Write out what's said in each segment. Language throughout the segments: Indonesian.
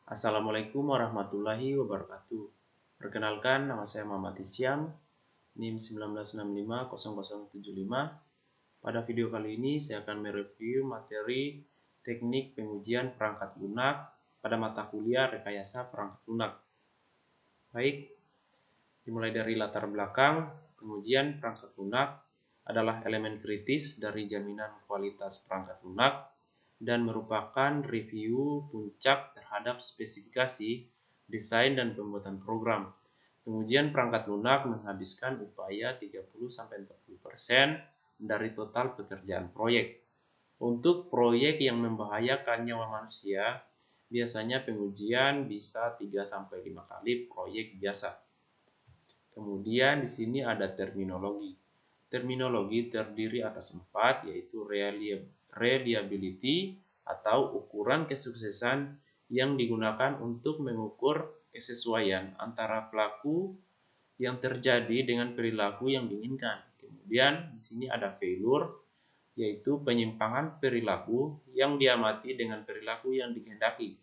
Assalamualaikum warahmatullahi wabarakatuh. Perkenalkan, nama saya Muhammad Isyam, NIM 19650075. Pada video kali ini saya akan mereview materi teknik pengujian perangkat lunak pada mata kuliah rekayasa perangkat lunak. Baik, dimulai dari latar belakang. Pengujian perangkat lunak adalah elemen kritis dari jaminan kualitas perangkat lunak dan merupakan review puncak terhadap spesifikasi, desain, dan pembuatan program. Pengujian perangkat lunak menghabiskan upaya 30-40% dari total pekerjaan proyek. Untuk proyek yang membahayakan nyawa manusia, biasanya pengujian bisa 3-5 kali proyek biasa. Kemudian di sini ada terminologi. Terminologi terdiri atas 4, yaitu reliability atau ukuran kesuksesan yang digunakan untuk mengukur kesesuaian antara pelaku yang terjadi dengan perilaku yang diinginkan. Kemudian di sini ada failure, yaitu penyimpangan perilaku yang diamati dengan perilaku yang dikehendaki.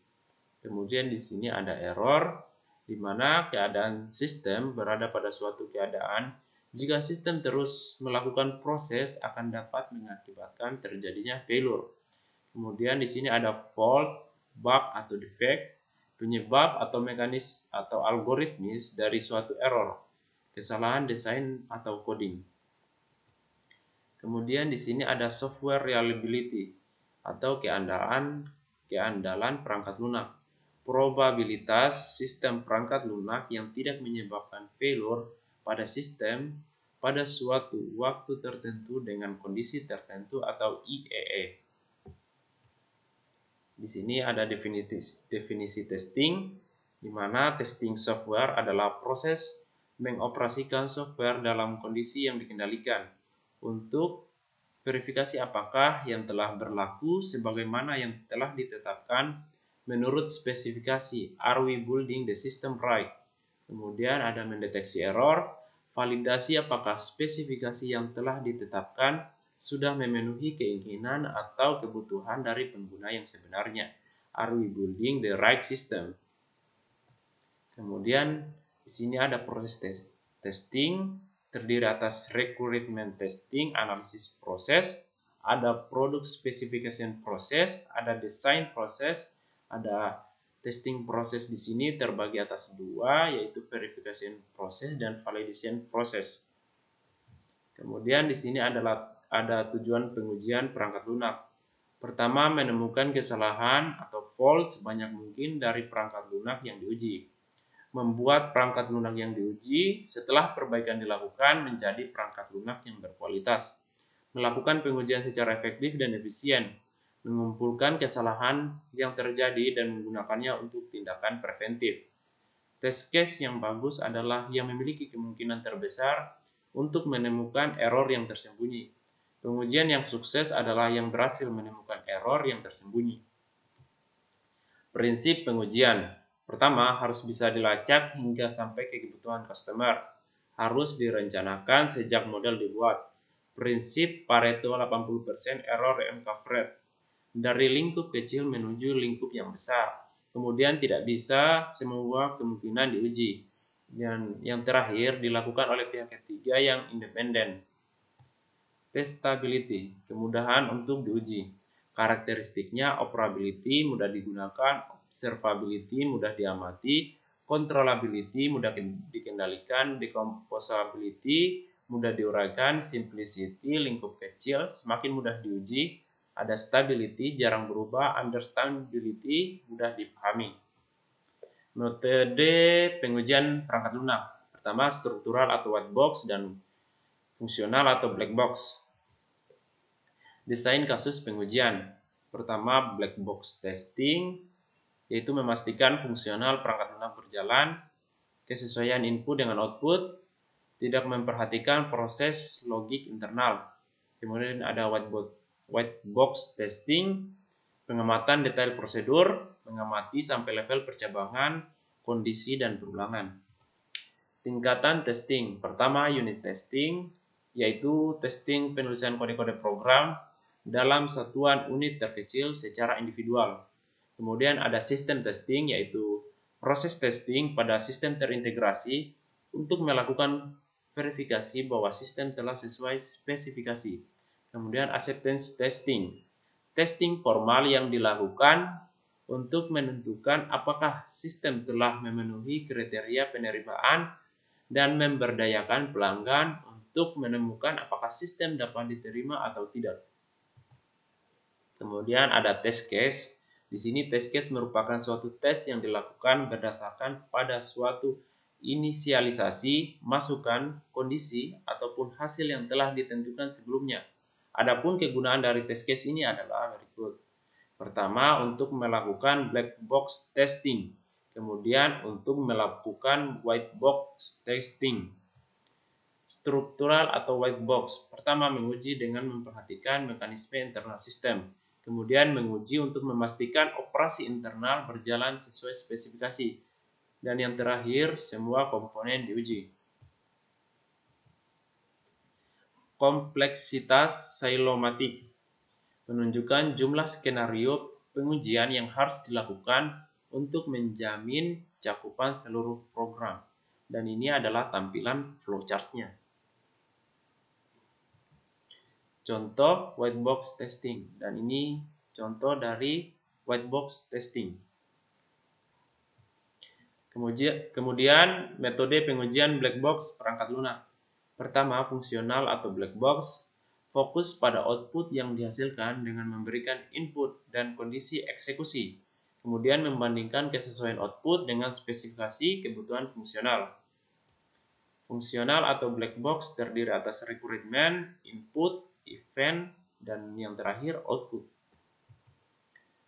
Kemudian di sini ada error, di mana keadaan sistem berada pada suatu keadaan. Jika sistem terus melakukan proses akan dapat mengakibatkan terjadinya failure. Kemudian di sini ada fault, bug atau defect, penyebab atau mekanis atau algoritmis dari suatu error, kesalahan desain atau coding. Kemudian di sini ada software reliability atau keandalan perangkat lunak. Probabilitas sistem perangkat lunak yang tidak menyebabkan failure pada sistem pada suatu waktu tertentu dengan kondisi tertentu atau IEE. Di sini ada definisi testing, di mana testing software adalah proses mengoperasikan software dalam kondisi yang dikendalikan untuk verifikasi apakah yang telah berlaku sebagaimana yang telah ditetapkan menurut spesifikasi. Are we building the system right? Kemudian ada mendeteksi error, validasi apakah spesifikasi yang telah ditetapkan sudah memenuhi keinginan atau kebutuhan dari pengguna yang sebenarnya. Are we building the right system? Kemudian di sini ada proses testing, terdiri atas requirement testing, analisis proses, ada product specification proses, ada design proses, ada testing proses. Di sini terbagi atas 2, yaitu verification proses dan validation proses. Kemudian di sini ada tujuan pengujian perangkat lunak. Pertama, menemukan kesalahan atau fault sebanyak mungkin dari perangkat lunak yang diuji. Membuat perangkat lunak yang diuji setelah perbaikan dilakukan menjadi perangkat lunak yang berkualitas. Melakukan pengujian secara efektif dan efisien. Mengumpulkan kesalahan yang terjadi dan menggunakannya untuk tindakan preventif. Test case yang bagus adalah yang memiliki kemungkinan terbesar untuk menemukan error yang tersembunyi. Pengujian yang sukses adalah yang berhasil menemukan error yang tersembunyi. Prinsip pengujian. Pertama, harus bisa dilacak hingga sampai ke kebutuhan customer. Harus direncanakan sejak model dibuat. Prinsip Pareto 80% error uncovered. Dari lingkup kecil menuju lingkup yang besar. Kemudian tidak bisa semua kemungkinan diuji. Dan yang terakhir dilakukan oleh pihak ketiga yang independen. Testability, kemudahan untuk diuji. Karakteristiknya operability, mudah digunakan, observability, mudah diamati, controllability, mudah dikendalikan, decomposability, mudah diuraikan, simplicity, lingkup kecil, semakin mudah diuji, ada stability, jarang berubah, understandability, mudah dipahami. Metode pengujian perangkat lunak. Pertama, struktural atau white box dan fungsional atau black box. Desain kasus pengujian. Pertama, black box testing, yaitu memastikan fungsional perangkat lunak berjalan, kesesuaian input dengan output, tidak memperhatikan proses logik internal. Kemudian ada white box testing, pengamatan detail prosedur, mengamati sampai level percabangan, kondisi, dan perulangan. Tingkatan testing. Pertama, unit testing, yaitu testing penulisan kode-kode program dalam satuan unit terkecil secara individual. Kemudian ada sistem testing, yaitu proses testing pada sistem terintegrasi untuk melakukan verifikasi bahwa sistem telah sesuai spesifikasi. Kemudian acceptance testing, testing formal yang dilakukan untuk menentukan apakah sistem telah memenuhi kriteria penerimaan dan memberdayakan pelanggan untuk menemukan apakah sistem dapat diterima atau tidak. Kemudian ada test case. Di sini test case merupakan suatu tes yang dilakukan berdasarkan pada suatu inisialisasi, masukan, kondisi, ataupun hasil yang telah ditentukan sebelumnya. Adapun kegunaan dari test case ini adalah berikut. Pertama, untuk melakukan black box testing. Kemudian untuk melakukan white box testing. Struktural atau white box. Pertama, menguji dengan memperhatikan mekanisme internal sistem. Kemudian menguji untuk memastikan operasi internal berjalan sesuai spesifikasi. Dan yang terakhir, semua komponen diuji. Kompleksitas silomatik menunjukkan jumlah skenario pengujian yang harus dilakukan untuk menjamin cakupan seluruh program. Dan ini adalah tampilan flowchart-nya. Contoh white box testing, dan ini contoh dari white box testing. Kemudian metode pengujian black box perangkat lunak. Pertama, fungsional atau black box, fokus pada output yang dihasilkan dengan memberikan input dan kondisi eksekusi. Kemudian membandingkan kesesuaian output dengan spesifikasi kebutuhan fungsional. Fungsional atau black box terdiri atas requirement, input, event, dan yang terakhir output.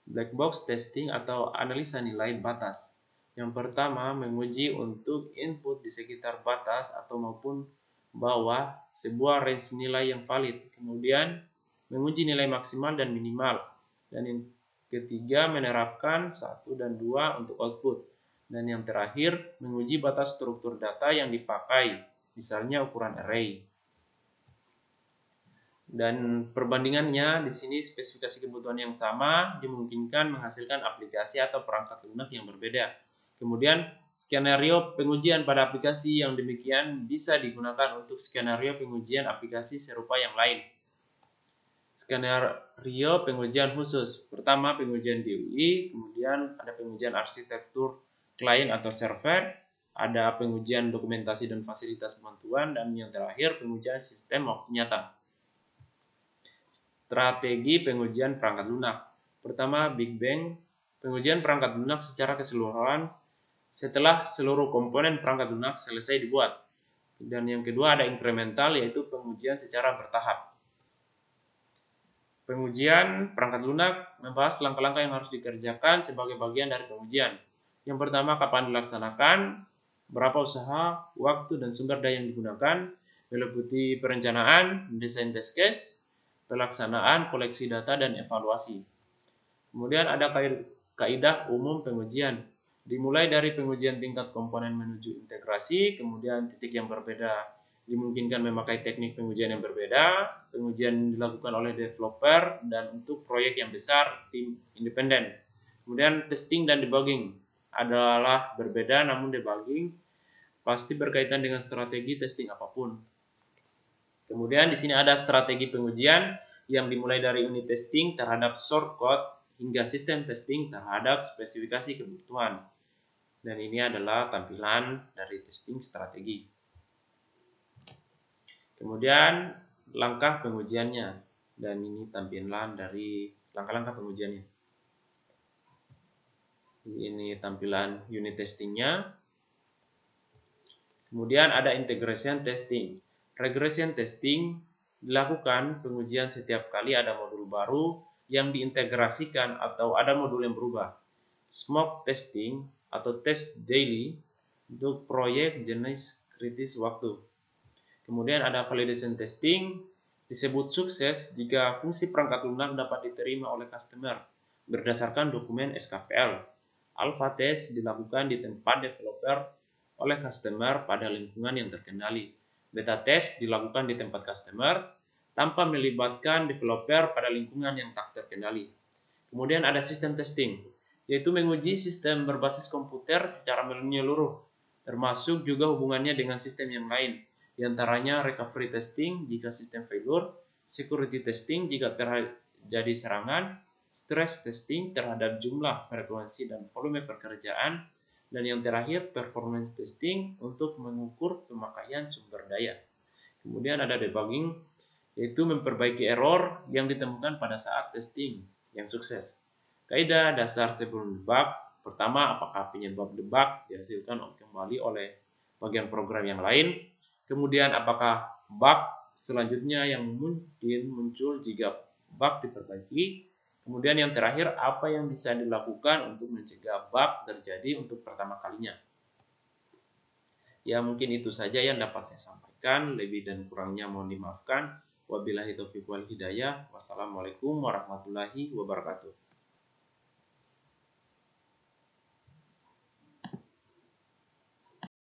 Black box testing atau analisa nilai batas. Yang pertama, menguji untuk input di sekitar batas atau maupun bawah sebuah range nilai yang valid. Kemudian, menguji nilai maksimal dan minimal. Dan yang ketiga, menerapkan 1 dan 2 untuk output. Dan yang terakhir, menguji batas struktur data yang dipakai, misalnya ukuran array. Dan perbandingannya di sini spesifikasi kebutuhan yang sama dimungkinkan menghasilkan aplikasi atau perangkat lunak yang berbeda. Kemudian skenario pengujian pada aplikasi yang demikian bisa digunakan untuk skenario pengujian aplikasi serupa yang lain. Skenario pengujian khusus. Pertama, pengujian DOI, kemudian ada pengujian arsitektur klien atau server, ada pengujian dokumentasi dan fasilitas bantuan, dan yang terakhir pengujian sistem waktu nyata. Strategi pengujian perangkat lunak. Pertama, Big Bang, pengujian perangkat lunak secara keseluruhan setelah seluruh komponen perangkat lunak selesai dibuat. Dan yang kedua ada incremental, yaitu pengujian secara bertahap. Pengujian perangkat lunak membahas langkah-langkah yang harus dikerjakan sebagai bagian dari pengujian. Yang pertama, kapan dilaksanakan, berapa usaha, waktu, dan sumber daya yang digunakan, meliputi perencanaan, desain test case, pelaksanaan, koleksi data, dan evaluasi. Kemudian ada kaidah umum pengujian. Dimulai dari pengujian tingkat komponen menuju integrasi, kemudian titik yang berbeda dimungkinkan memakai teknik pengujian yang berbeda, pengujian dilakukan oleh developer, dan untuk proyek yang besar, tim independen. Kemudian testing dan debugging adalah berbeda, namun debugging pasti berkaitan dengan strategi testing apapun. Kemudian di sini ada strategi pengujian yang dimulai dari unit testing terhadap source code hingga sistem testing terhadap spesifikasi kebutuhan. Dan ini adalah tampilan dari testing strategi. Kemudian langkah pengujiannya, dan ini tampilan dari langkah-langkah pengujiannya. Ini tampilan unit testingnya. Kemudian ada integration testing. Regression testing dilakukan pengujian setiap kali ada modul baru yang diintegrasikan atau ada modul yang berubah. Smoke testing atau test daily untuk proyek jenis kritis waktu. Kemudian ada validation testing, disebut sukses jika fungsi perangkat lunak dapat diterima oleh customer berdasarkan dokumen SKPL. Alpha test dilakukan di tempat developer oleh customer pada lingkungan yang terkendali. Beta test dilakukan di tempat customer tanpa melibatkan developer pada lingkungan yang tak terkendali. Kemudian ada sistem testing. yaitu menguji sistem berbasis komputer secara menyeluruh, termasuk juga hubungannya dengan sistem yang lain, di antaranya recovery testing jika sistem failure, security testing jika terjadi serangan, stress testing terhadap jumlah, frekuensi, dan volume pekerjaan, dan yang terakhir performance testing untuk mengukur pemakaian sumber daya. Kemudian ada debugging, yaitu memperbaiki error yang ditemukan pada saat testing yang sukses. Kaidah dasar sebelum debug, pertama, apakah penyebab debug dihasilkan kembali oleh bagian program yang lain. Kemudian, apakah bug selanjutnya yang mungkin muncul jika bug diperbaiki. Kemudian yang terakhir, apa yang bisa dilakukan untuk mencegah bug terjadi untuk pertama kalinya. Ya, mungkin itu saja yang dapat saya sampaikan. Lebih dan kurangnya mohon dimaafkan. Wabillahi taufiq wal hidayah. Wassalamualaikum warahmatullahi wabarakatuh.